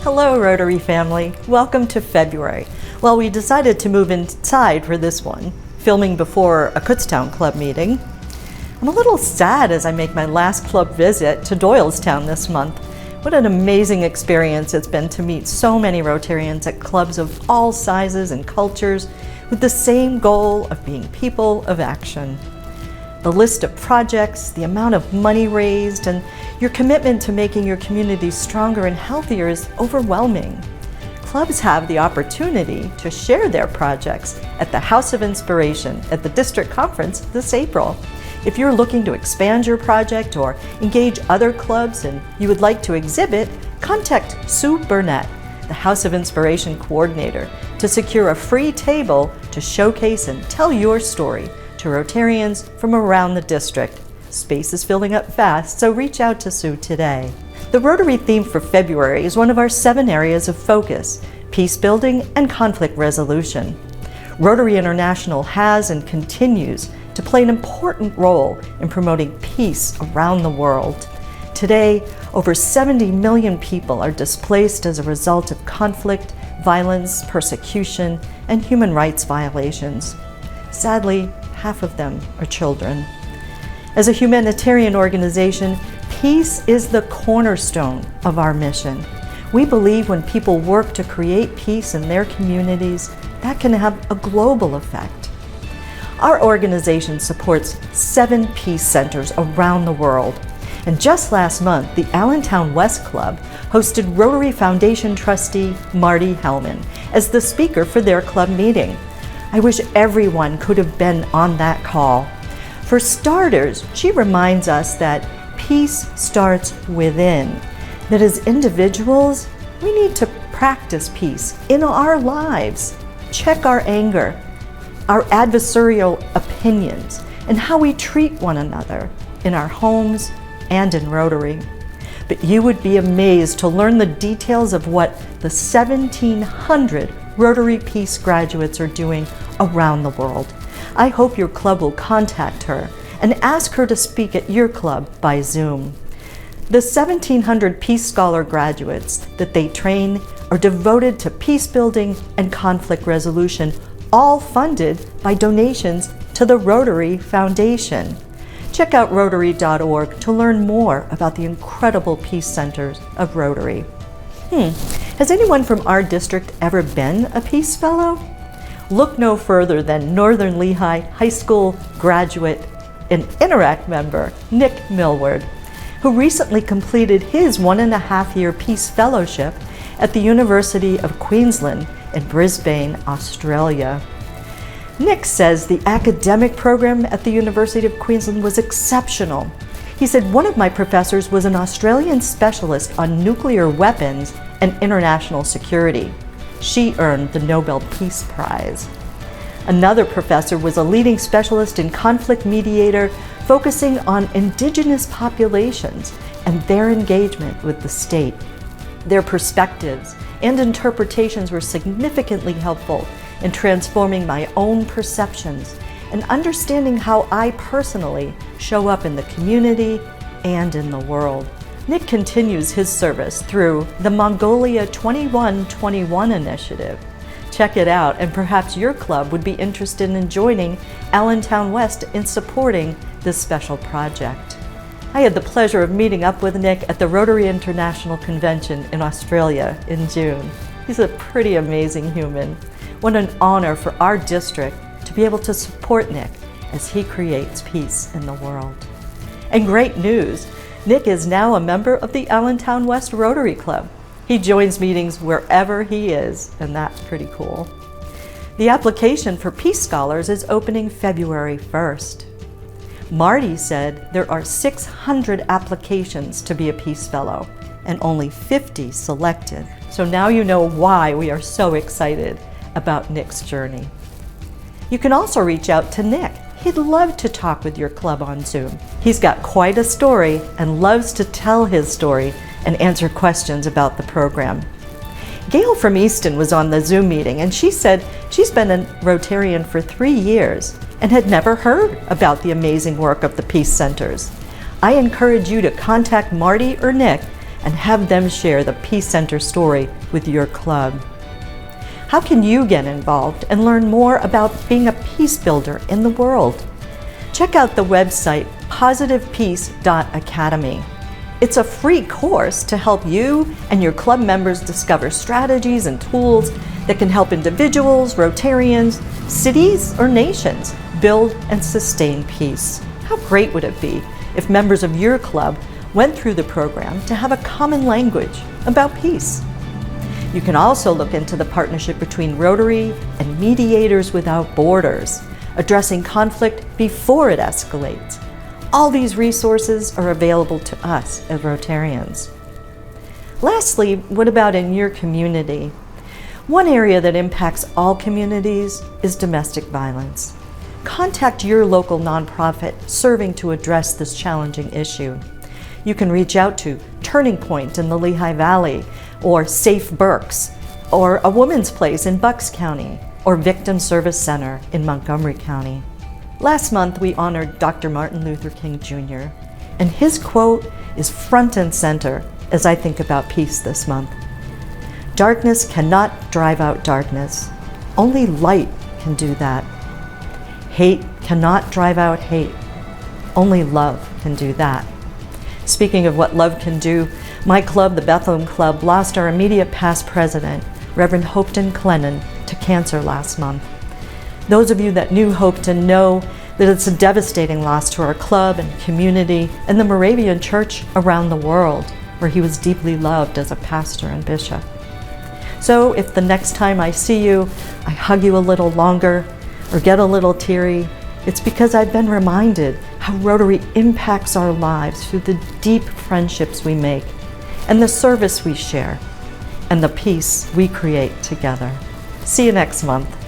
Hello, Rotary family. Welcome to February. Well, we decided to move inside for this one, filming before a Kutztown Club meeting. I'm a little sad as I make my last club visit to Doylestown this month. What an amazing experience it's been to meet so many Rotarians at clubs of all sizes and cultures with the same goal of being people of action. The list of projects, the amount of money raised, and your commitment to making your community stronger and healthier is overwhelming. Clubs have the opportunity to share their projects at the House of Inspiration at the District Conference this April. If you're looking to expand your project or engage other clubs and you would like to exhibit, contact Sue Burnett, the House of Inspiration Coordinator, to secure a free table to showcase and tell your story to Rotarians from around the district. Space is filling up fast, so reach out to Sue today. The Rotary theme for February is one of our 7 areas of focus: peace building and conflict resolution. Rotary International has and continues to play an important role in promoting peace around the world. Today, over 70 million people are displaced as a result of conflict, violence, persecution, and human rights violations. Sadly, half of them are children. As a humanitarian organization, peace is the cornerstone of our mission. We believe when people work to create peace in their communities, that can have a global effect. Our organization supports 7 peace centers around the world. And just last month, the Allentown West Club hosted Rotary Foundation trustee Marty Hellman as the speaker for their club meeting. I wish everyone could have been on that call. For starters, she reminds us that peace starts within, that as individuals, we need to practice peace in our lives, check our anger, our adversarial opinions, and how we treat one another in our homes and in Rotary. But you would be amazed to learn the details of what the 1,700 Rotary Peace graduates are doing around the world. I hope your club will contact her and ask her to speak at your club by Zoom. The 1,700 Peace Scholar graduates that they train are devoted to peace building and conflict resolution, all funded by donations to the Rotary Foundation. Check out Rotary.org to learn more about the incredible peace centers of Rotary. Has anyone from our district ever been a Peace Fellow? Look no further than Northern Lehigh High School graduate and Interact member Nick Millward, who recently completed his 1.5-year Peace Fellowship at the University of Queensland in Brisbane, Australia. Nick says the academic program at the University of Queensland was exceptional. He said, "One of my professors was an Australian specialist on nuclear weapons and international security. She earned the Nobel Peace Prize." Another professor was a leading specialist in conflict mediator, focusing on indigenous populations and their engagement with the state. Their perspectives and interpretations were significantly helpful in transforming my own perceptions and understanding how I personally show up in the community and in the world. Nick continues his service through the Mongolia 2121 initiative. Check it out, and perhaps your club would be interested in joining Allentown West in supporting this special project. I had the pleasure of meeting up with Nick at the Rotary International Convention in Australia in June. He's a pretty amazing human. What an honor for our district to be able to support Nick as he creates peace in the world. And great news, Nick is now a member of the Allentown West Rotary Club. He joins meetings wherever he is, and that's pretty cool. The application for Peace Scholars is opening February 1st. Marty said there are 600 applications to be a Peace Fellow and only 50 selected. So now you know why we are so excited about Nick's journey. You can also reach out to Nick. He'd love to talk with your club on Zoom. He's got quite a story and loves to tell his story and answer questions about the program. Gail from Easton was on the Zoom meeting, and she said she's been a Rotarian for 3 years and had never heard about the amazing work of the Peace Centers. I encourage you to contact Marty or Nick and have them share the Peace Center story with your club. How can you get involved and learn more about being a peace builder in the world? Check out the website positivepeace.academy. It's a free course to help you and your club members discover strategies and tools that can help individuals, Rotarians, cities, or nations build and sustain peace. How great would it be if members of your club went through the program to have a common language about peace? You can also look into the partnership between Rotary and Mediators Without Borders, addressing conflict before it escalates. All these resources are available to us as Rotarians. Lastly, what about in your community? One area that impacts all communities is domestic violence. Contact your local nonprofit serving to address this challenging issue. You can reach out to Turning Point in the Lehigh Valley, or Safe Berks, or A Woman's Place in Bucks County, or Victim Service Center in Montgomery County. Last month, we honored Dr. Martin Luther King Jr., and his quote is front and center as I think about peace this month. Darkness cannot drive out darkness. Only light can do that. Hate cannot drive out hate. Only love can do that. Speaking of what love can do, my club, the Bethlehem Club, lost our immediate past president, Reverend Hopeton Clennon, to cancer last month. Those of you that knew Hopeton know that it's a devastating loss to our club and community and the Moravian Church around the world, where he was deeply loved as a pastor and bishop. So if the next time I see you, I hug you a little longer or get a little teary, it's because I've been reminded how Rotary impacts our lives through the deep friendships we make and the service we share and the peace we create together. See you next month.